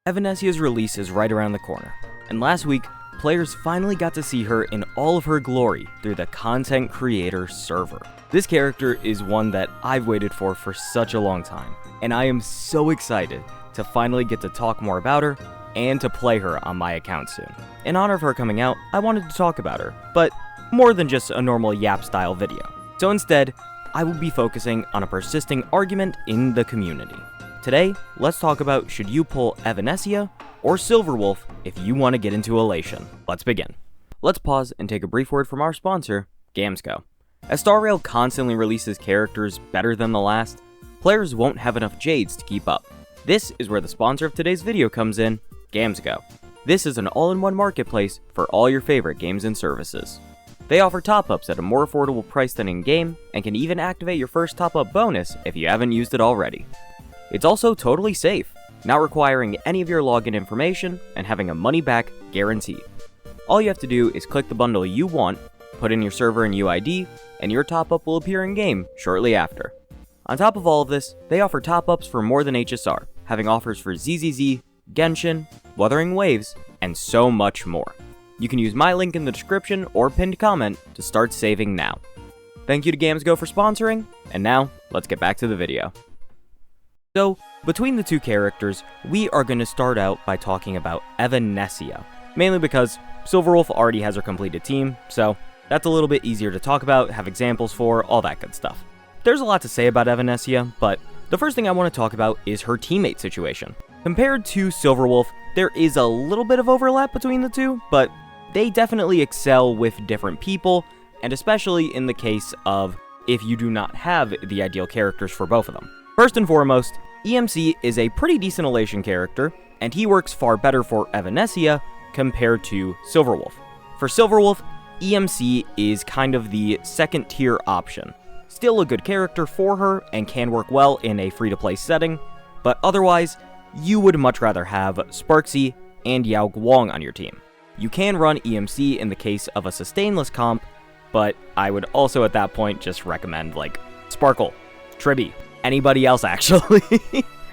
Evanessia's release is right around the corner, and last week, players finally got to see her in all of her glory through the Content Creator server. This character is one that I've waited for such a long time, and I am so excited to finally get to talk more about her and to play her on my account soon. In honor of her coming out, I wanted to talk about her, but more than just a normal Yap-style video. So instead, I will be focusing on a persisting argument in the community. Today, let's talk about should you pull Evanessia or Silverwolf if you want to get into Elation. Let's begin. Let's pause and take a brief word from our sponsor, Gamesco. As Star Rail constantly releases characters better than the last, players won't have enough Jades to keep up. This is where the sponsor of today's video comes in, Gamesco. This is an all-in-one marketplace for all your favorite games and services. They offer top-ups at a more affordable price than in-game, and can even activate your first top-up bonus if you haven't used it already. It's also totally safe, not requiring any of your login information and having a money-back guarantee. All you have to do is click the bundle you want, put in your server and UID, and your top-up will appear in-game shortly after. On top of all of this, they offer top-ups for more than HSR, having offers for ZZZ, Genshin, Wuthering Waves, and so much more. You can use my link in the description or pinned comment to start saving now. Thank you to Gamesco for sponsoring, and now, let's get back to the video. So, between the two characters, we are going to start out by talking about Evanessia, mainly because Silverwolf already has her completed team, so that's a little bit easier to talk about, have examples for, all that good stuff. There's a lot to say about Evanessia, but the first thing I want to talk about is her teammate situation. Compared to Silverwolf, there is a little bit of overlap between the two, but they definitely excel with different people, and especially in the case of if you do not have the ideal characters for both of them. First and foremost, EMC is a pretty decent Elation character, and he works far better for Evanessia compared to Silverwolf. For Silverwolf, EMC is kind of the second tier option. Still a good character for her and can work well in a free-to-play setting, but otherwise, you would much rather have Sparksy and Yao Guang on your team. You can run EMC in the case of a sustainless comp, but I would also at that point just recommend like Sparkle, Tribby, anybody else actually,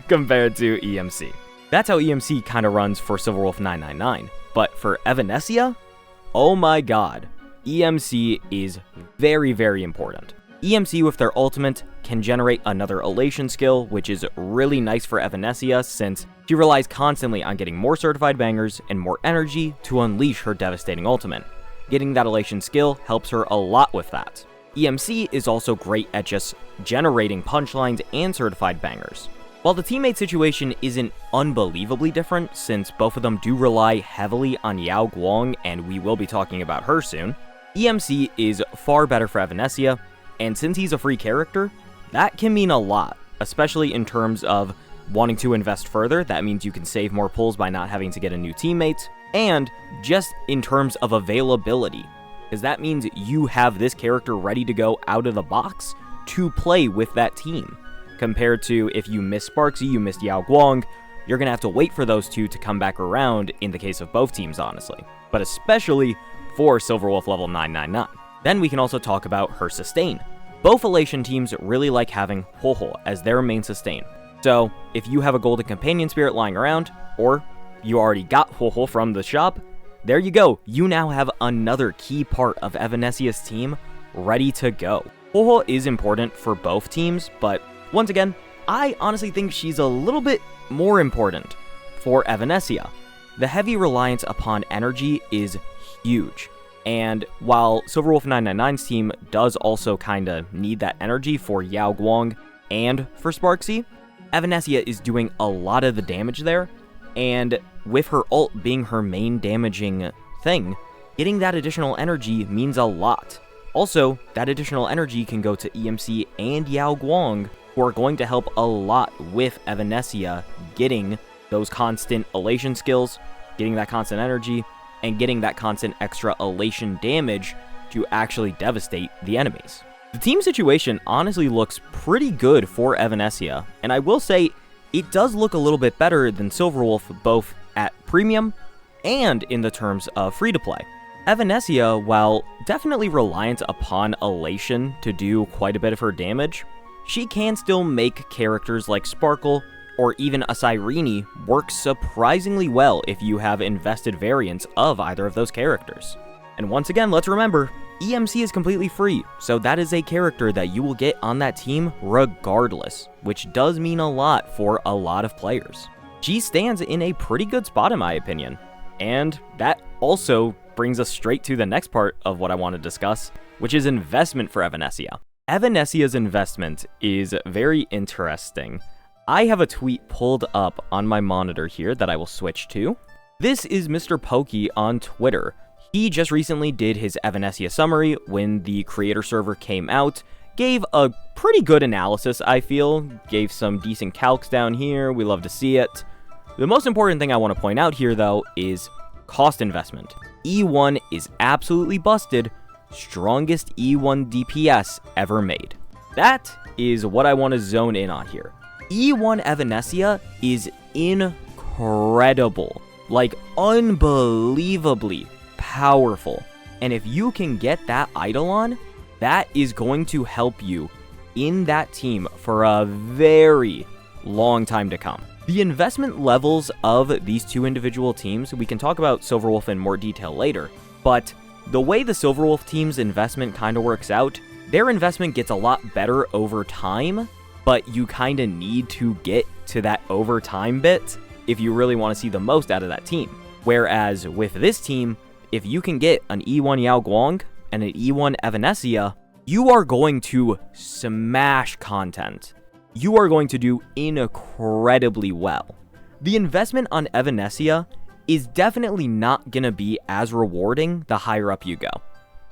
compared to EMC. That's how EMC kind of runs for Silverwolf 999, but for Evanessia, oh my god, EMC is very, very important. EMC with their ultimate can generate another Elation skill, which is really nice for Evanessia since she relies constantly on getting more certified bangers and more energy to unleash her devastating ultimate. Getting that Elation skill helps her a lot with that. EMC is also great at just generating punchlines and certified bangers. While the teammate situation isn't unbelievably different since both of them do rely heavily on Yao Guang, and we will be talking about her soon, EMC is far better for Evanessia, and since he's a free character, that can mean a lot, especially in terms of wanting to invest further. That means you can save more pulls by not having to get a new teammate, and just in terms of availability, because that means you have this character ready to go out of the box to play with that team. Compared to if you miss Sparksy, you missed Yao Guang, you're going to have to wait for those two to come back around in the case of both teams, honestly. But especially for Silverwolf level 999. Then we can also talk about her sustain. Both Elation teams really like having Ho-Ho as their main sustain. So, if you have a golden companion spirit lying around, or you already got Ho-Ho from the shop, there you go. You now have another key part of Evanessia's team ready to go. Ho-Ho is important for both teams, but once again, I honestly think she's a little bit more important for Evanessia. The heavy reliance upon energy is huge. And while Silverwolf 999's team does also kinda need that energy for Yao Guang and for Sparksy, Evanessia is doing a lot of the damage there, and with her ult being her main damaging thing, getting that additional energy means a lot. Also, that additional energy can go to EMC and Yao Guang, who are going to help a lot with Evanessia getting those constant Elation skills, getting that constant energy, and getting that constant extra Elation damage to actually devastate the enemies. The team situation honestly looks pretty good for Evanessia, and I will say it does look a little bit better than Silverwolf both at premium and in the terms of free-to-play. Evanessia, while definitely reliant upon Elation to do quite a bit of her damage, she can still make characters like Sparkle or even a Cyrene works surprisingly well if you have invested variants of either of those characters. And once again, let's remember, EMC is completely free, so that is a character that you will get on that team regardless, which does mean a lot for a lot of players. She stands in a pretty good spot in my opinion, and that also brings us straight to the next part of what I want to discuss, which is investment for Evanessia. Evanessia's investment is very interesting. I have a tweet pulled up on my monitor here that I will switch to. This is Mr. Pokey on Twitter. He just recently did his Evanessia summary when the creator server came out, gave a pretty good analysis, I feel, gave some decent calcs down here, we love to see it. The most important thing I want to point out here, though, is cost investment. E1 is absolutely busted, strongest E1 DPS ever made. That is what I want to zone in on here. E1 Evanessia is incredible, like unbelievably powerful. And if you can get that Eidolon, that is going to help you in that team for a very long time to come. The investment levels of these two individual teams, we can talk about Silverwolf in more detail later, but the way the Silverwolf team's investment kind of works out, their investment gets a lot better over time, but you kind of need to get to that over time bit if you really want to see the most out of that team. Whereas with this team, if you can get an E1 Yao Guang and an E1 Evanessia, you are going to smash content. You are going to do incredibly well. The investment on Evanessia is definitely not going to be as rewarding the higher up you go.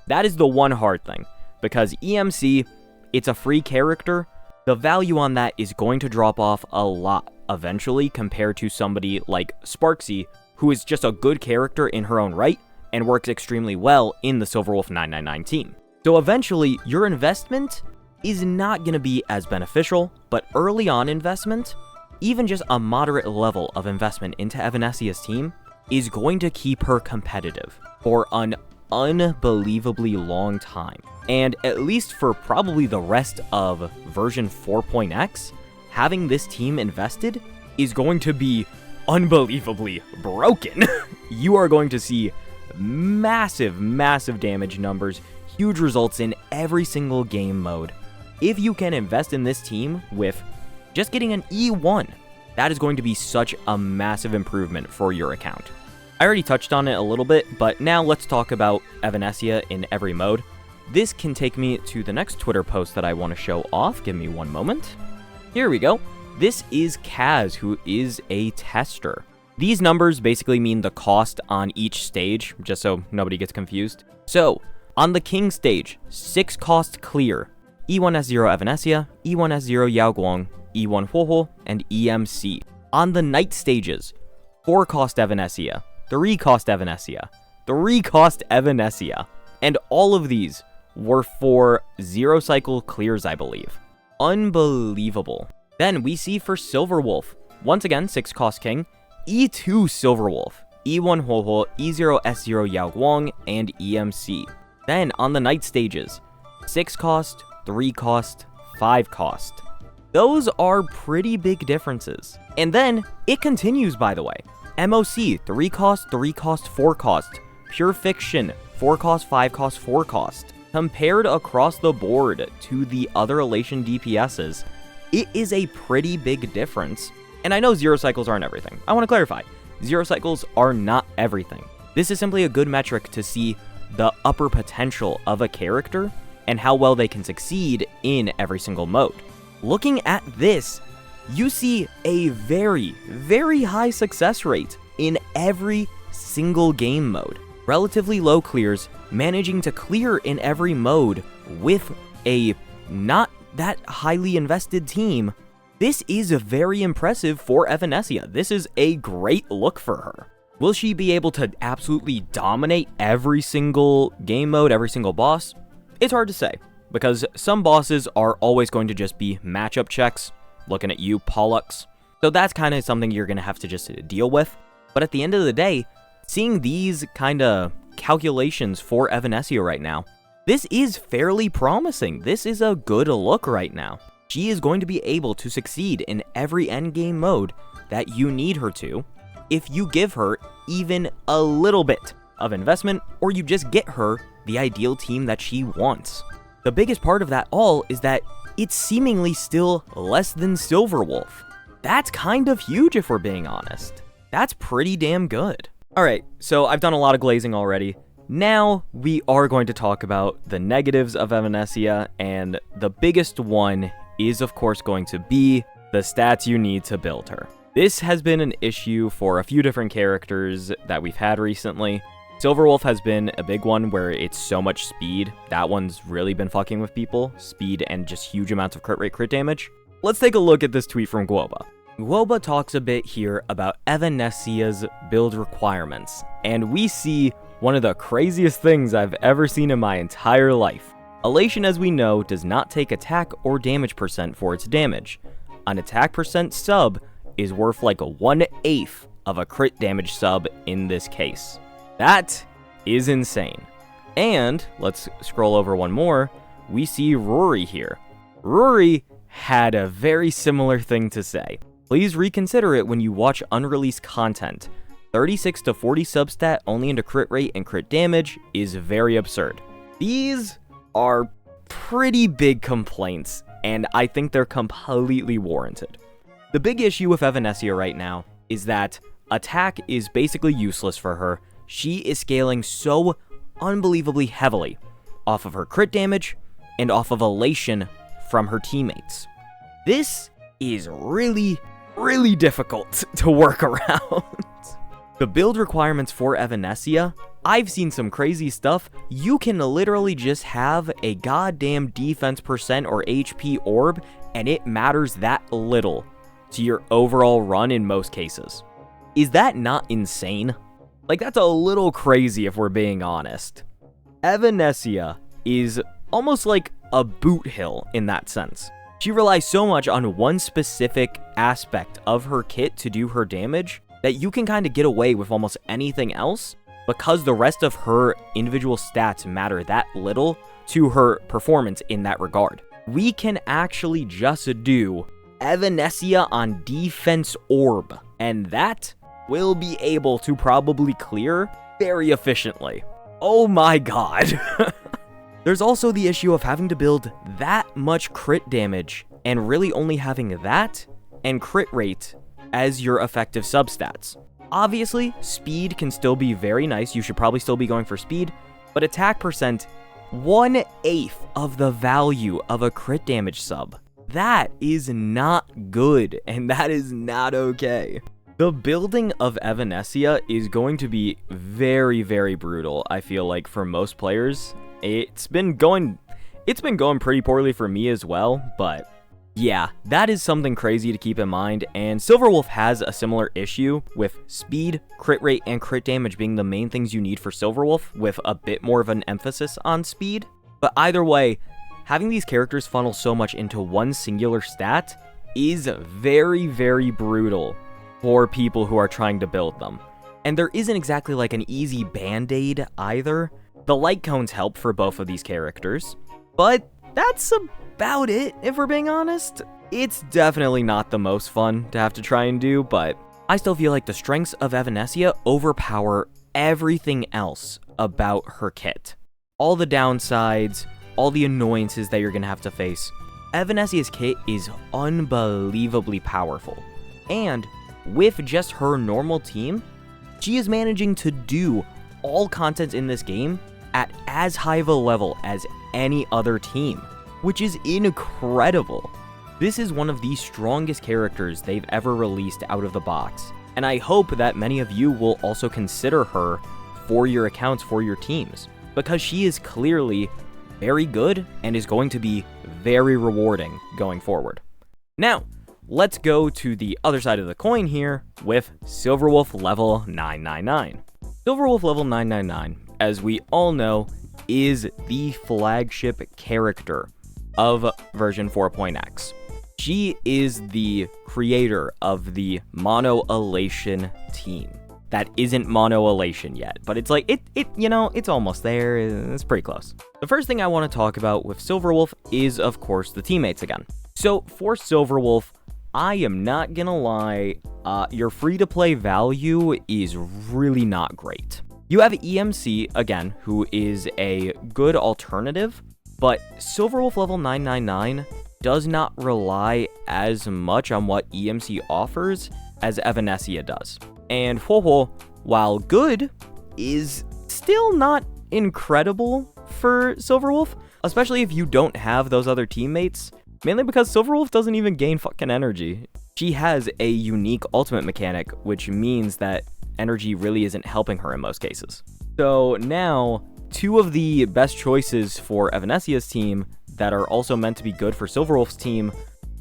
That is the one hard thing, because EMC, it's a free character. The value on that is going to drop off a lot eventually compared to somebody like Sparksy, who is just a good character in her own right and works extremely well in the Silverwolf 999 team. So eventually, your investment is not going to be as beneficial, but early on investment, even just a moderate level of investment into Evanessia's team, is going to keep her competitive for an unbelievably long time. And at least for probably the rest of version 4.x, having this team invested is going to be unbelievably broken. You are going to see massive, massive damage numbers, huge results in every single game mode. If you can invest in this team with just getting an E1, that is going to be such a massive improvement for your account. I already touched on it a little bit, but now let's talk about Evanessia in every mode. This can take me to the next Twitter post that I want to show off. Give me one moment. Here we go. This is Kaz, who is a tester. These numbers basically mean the cost on each stage, just so nobody gets confused. So, on the King stage, 6 cost clear, E1S0 Evanessia, E1S0 Yao Guang, E1 Huohuo, and EMC. On the Knight stages, 4 cost Evanessia, 3 cost Evanessia, 3 cost Evanessia, and all of these were for 0 cycle clears, I believe. Unbelievable. Then we see for Silverwolf, once again 6 cost King, E2 Silverwolf, E1 Huohuo, E0 S0 Yao Guang, and EMC. Then on the Knight stages, 6 cost, 3 cost, 5 cost. Those are pretty big differences. And then it continues, by the way. MOC, 3 cost, 3 cost, 4 cost. Pure Fiction, 4 cost, 5 cost, 4 cost. Compared across the board to the other Elation DPSs, it is a pretty big difference. And I know 0 cycles aren't everything. I want to clarify, 0 cycles are not everything. This is simply a good metric to see the upper potential of a character and how well they can succeed in every single mode. Looking at this, you see a very, very high success rate in every single game mode. Relatively low clears, managing to clear in every mode with a not that highly invested team. This is very impressive for Evanessia. This is a great look for her. Will she be able to absolutely dominate every single game mode, every single boss? It's hard to say, because some bosses are always going to just be matchup checks, looking at you, Pollux. So that's kind of something you're going to have to just deal with. But at the end of the day, seeing these kind of calculations for Evanessia right now, this is fairly promising. This is a good look right now. she is going to be able to succeed in every endgame mode that you need her to if you give her even a little bit of investment, or you just get her the ideal team that she wants. The biggest part of that all is that it's seemingly still less than Silverwolf. That's kind of huge if we're being honest. That's pretty damn good. Alright, so I've done a lot of glazing already. Now we are going to talk about the negatives of Evanessia, and the biggest one is of course going to be the stats you need to build her. This has been an issue for a few different characters that we've had recently. Silverwolf has been a big one where it's so much speed. That one's really been fucking with people. Speed and just huge amounts of crit rate, crit damage. Let's take a look at this tweet from Guoba. Guoba talks a bit here about Evanessia's build requirements, and we see one of the craziest things I've ever seen in my entire life. Elation, as we know, does not take attack or damage percent for its damage. An attack percent sub is worth like a 1/8 of a crit damage sub in this case. That is insane. And let's scroll over one more. We see Rory here. Rory had a very similar thing to say. Please reconsider it when you watch unreleased content. 36 to 40 substat only into crit rate and crit damage is very absurd. These are pretty big complaints, and I think they're completely warranted. The big issue with Evanessia right now is that attack is basically useless for her. She is scaling so unbelievably heavily off of her crit damage and off of elation from her teammates. This is really difficult to work around. The build requirements for Evanessia, I've seen some crazy stuff. You can literally just have a goddamn defense percent or HP orb, and it matters that little to your overall run in most cases. Is that not insane? Like, that's a little crazy if we're being honest. Evanessia is almost like a boot hill in that sense. She relies so much on one specific aspect of her kit to do her damage that you can kind of get away with almost anything else because the rest of her individual stats matter that little to her performance in that regard. We can actually just do Evanessia on defense orb, and that will be able to probably clear very efficiently. Oh my god. There's also the issue of having to build that much crit damage and really only having that and crit rate as your effective substats. Obviously, speed can still be very nice. You should probably still be going for speed, but attack percent, 1/8 of the value of a crit damage sub. That is not good, and that is not okay. The building of Evanessia is going to be very brutal, I feel like, for most players. It's been going pretty poorly for me as well, but yeah, that is something crazy to keep in mind, and Silverwolf has a similar issue with speed, crit rate, and crit damage being the main things you need for Silverwolf, with a bit more of an emphasis on speed. But either way, having these characters funnel so much into one singular stat is very brutal for people who are trying to build them. And there isn't exactly like an easy band-aid either. The light cones help for both of these characters, but that's about it, if we're being honest. It's definitely not the most fun to have to try and do, but I still feel like the strengths of Evanessia overpower everything else about her kit. All the downsides, all the annoyances that you're gonna have to face. Evanessia's kit is unbelievably powerful, and with just her normal team, she is managing to do all content in this game at as high of a level as any other team, which is incredible. This is one of the strongest characters they've ever released out of the box, and I hope that many of you will also consider her for your accounts, for your teams, because she is clearly very good and is going to be very rewarding going forward. Now, let's go to the other side of the coin here with Silverwolf level 999. Silverwolf level 999, as we all know, is the flagship character of version 4.x. She is the creator of the Mono Elation team. That isn't Mono Elation yet, but it's like, it's almost there. It's pretty close. The first thing I want to talk about with Silverwolf is, of course, the teammates again. So for Silverwolf, I am not gonna lie, your free-to-play value is really not great. You have EMC, again, who is a good alternative, but Silverwolf level 999 does not rely as much on what EMC offers as Evanessia does. And while good, is still not incredible for Silverwolf, especially if you don't have those other teammates, mainly because Silverwolf doesn't even gain fucking energy. She has a unique ultimate mechanic, which means that energy really isn't helping her in most cases. So now, two of the best choices for Evanessia's team that are also meant to be good for Silverwolf's team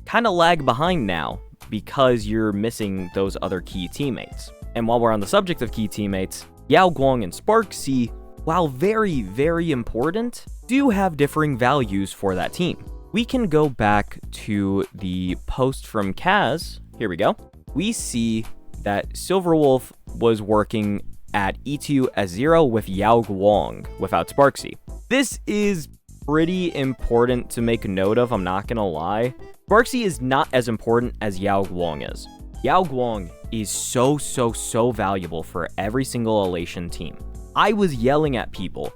kind of lag behind now because you're missing those other key teammates. And while we're on the subject of key teammates, Yao Guang and Sparksy, while very, very important, do have differing values for that team. We can go back to the post from Kaz. Here we go. We see that Silverwolf was working at E2 as 0 with Yao Guang without Sparksy. This is pretty important to make note of, I'm not gonna lie. Sparksy is not as important as Yao Guang is. Yao Guang is so valuable for every single Elation team. I was yelling at people,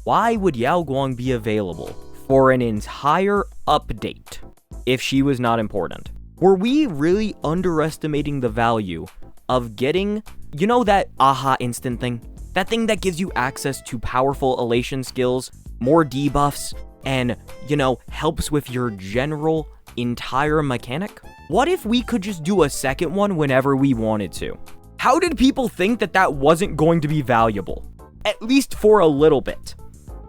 why would Yao Guang be available for an entire update if she was not important? Were we really underestimating the value of getting, you know, that aha instant thing? That thing that gives you access to powerful Elation skills, more debuffs, and, you know, helps with your general entire mechanic? What if we could just do a second one whenever we wanted to? How did people think that that wasn't going to be valuable? At least for a little bit.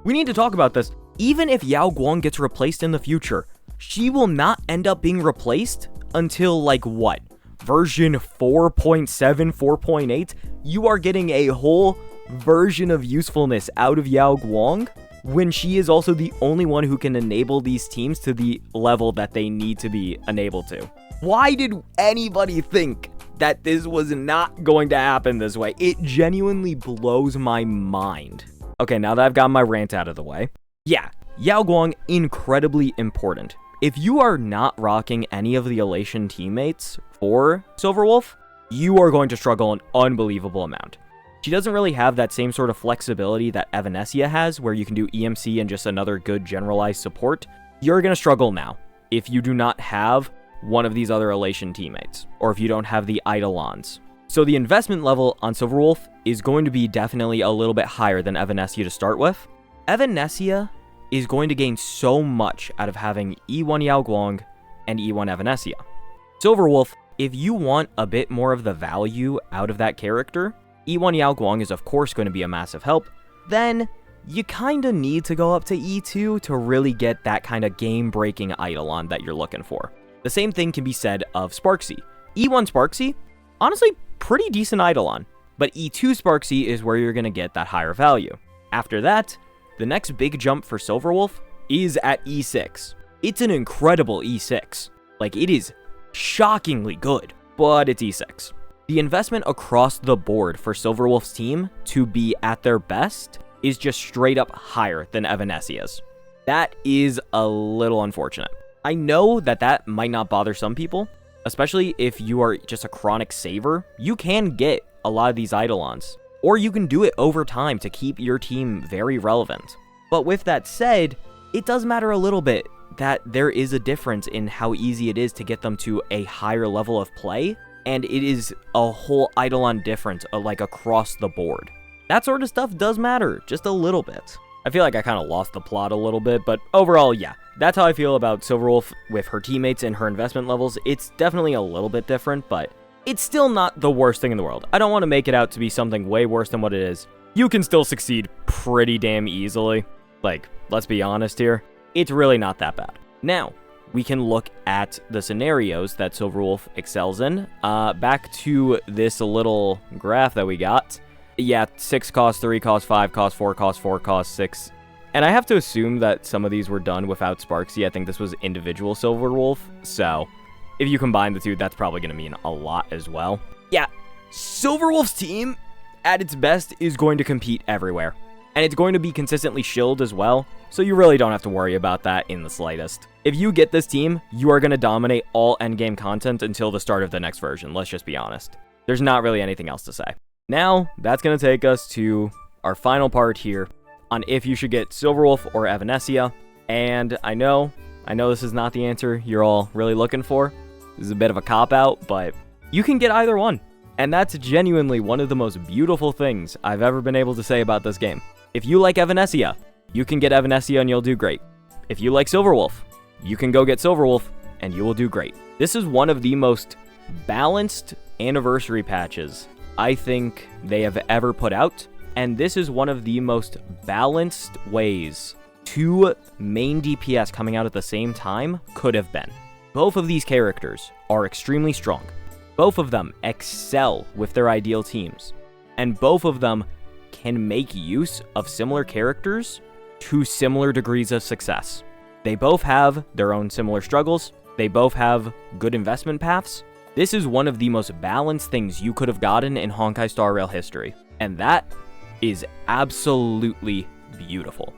We need to talk about this. Even if Yao Guang gets replaced in the future, she will not end up being replaced until, like, what? Version 4.7, 4.8? You are getting a whole version of usefulness out of Yao Guang when she is also the only one who can enable these teams to the level that they need to be enabled to. Why did anybody think that this was not going to happen this way? It genuinely blows my mind. Okay, now that I've got my rant out of the way. Yeah, Yao Guang, incredibly important. If you are not rocking any of the Elation teammates for Silverwolf, you are going to struggle an unbelievable amount. She doesn't really have that same sort of flexibility that Evanessia has, where you can do EMC and just another good generalized support. You're going to struggle now if you do not have one of these other Elation teammates, or if you don't have the Eidolons. So the investment level on Silverwolf is going to be definitely a little bit higher than Evanessia to start with. Evanessia is going to gain so much out of having E1 Yao Guang and E1 Evanessia. Silverwolf, if you want a bit more of the value out of that character, E1 Yao Guang is of course going to be a massive help, then you kinda need to go up to E2 to really get that kind of game-breaking Eidolon that you're looking for. The same thing can be said of Sparksy. E1 Sparksy, honestly, pretty decent Eidolon, but E2 Sparksy is where you're going to get that higher value. After that, the next big jump for Silverwolf is at E6. It's an incredible E6. Like, it is shockingly good, but it's E6. The investment across the board for Silverwolf's team to be at their best is just straight up higher than Evanessia's. That is a little unfortunate. I know that that might not bother some people, especially if you are just a chronic saver. You can get a lot of these Eidolons, or you can do it over time to keep your team very relevant. But with that said, it does matter a little bit that there is a difference in how easy it is to get them to a higher level of play, and it is a whole Eidolon difference like across the board. That sort of stuff does matter, just a little bit. I feel like I kind of lost the plot a little bit, but overall, yeah. That's how I feel about Silverwolf with her teammates and her investment levels. It's definitely a little bit different, but it's still not the worst thing in the world. I don't want to make it out to be something way worse than what it is. You can still succeed pretty damn easily. Like, let's be honest here. It's really not that bad. Now, we can look at the scenarios that Silverwolf excels in. Back to this little graph that we got. Yeah, 6 cost, 3 cost, 5 cost, 4 cost, 4 cost, 6. And I have to assume that some of these were done without Sparksy. I think this was individual Silverwolf. So, if you combine the two, that's probably going to mean a lot as well. Yeah, Silverwolf's team, at its best, is going to compete everywhere. and it's going to be consistently shilled as well, so you really don't have to worry about that in the slightest. If you get this team, you are going to dominate all endgame content until the start of the next version, let's just be honest. There's not really anything else to say. Now, that's going to take us to our final part here on if you should get Silverwolf or Evanessia, and I know this is not the answer you're all really looking for. This is a bit of a cop-out, but you can get either one. And that's genuinely one of the most beautiful things I've ever been able to say about this game. If you like Evanessia, you can get Evanessia and you'll do great. If you like Silverwolf, you can go get Silverwolf and you will do great. This is one of the most balanced anniversary patches I think they have ever put out, and this is one of the most balanced ways two main DPS coming out at the same time could have been. Both of these characters are extremely strong. Both of them excel with their ideal teams, and both of them can make use of similar characters to similar degrees of success. They both have their own similar struggles. They both have good investment paths. This is one of the most balanced things you could have gotten in Honkai Star Rail history, and that is absolutely beautiful.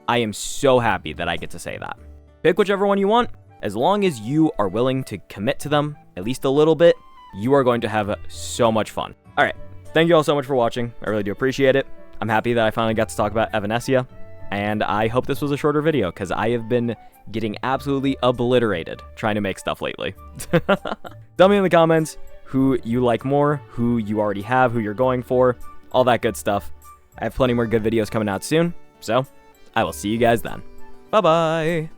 I am so happy that I get to say that. Pick whichever one you want. As long as you are willing to commit to them at least a little bit, you are going to have so much fun. All right, thank you all so much for watching. I really do appreciate it. I'm happy that I finally got to talk about Evanessia, and I hope this was a shorter video because I have been getting absolutely obliterated trying to make stuff lately. Tell me in the comments who you like more, who you already have, who you're going for, all that good stuff. I have plenty more good videos coming out soon, so I will see you guys then. Bye-bye!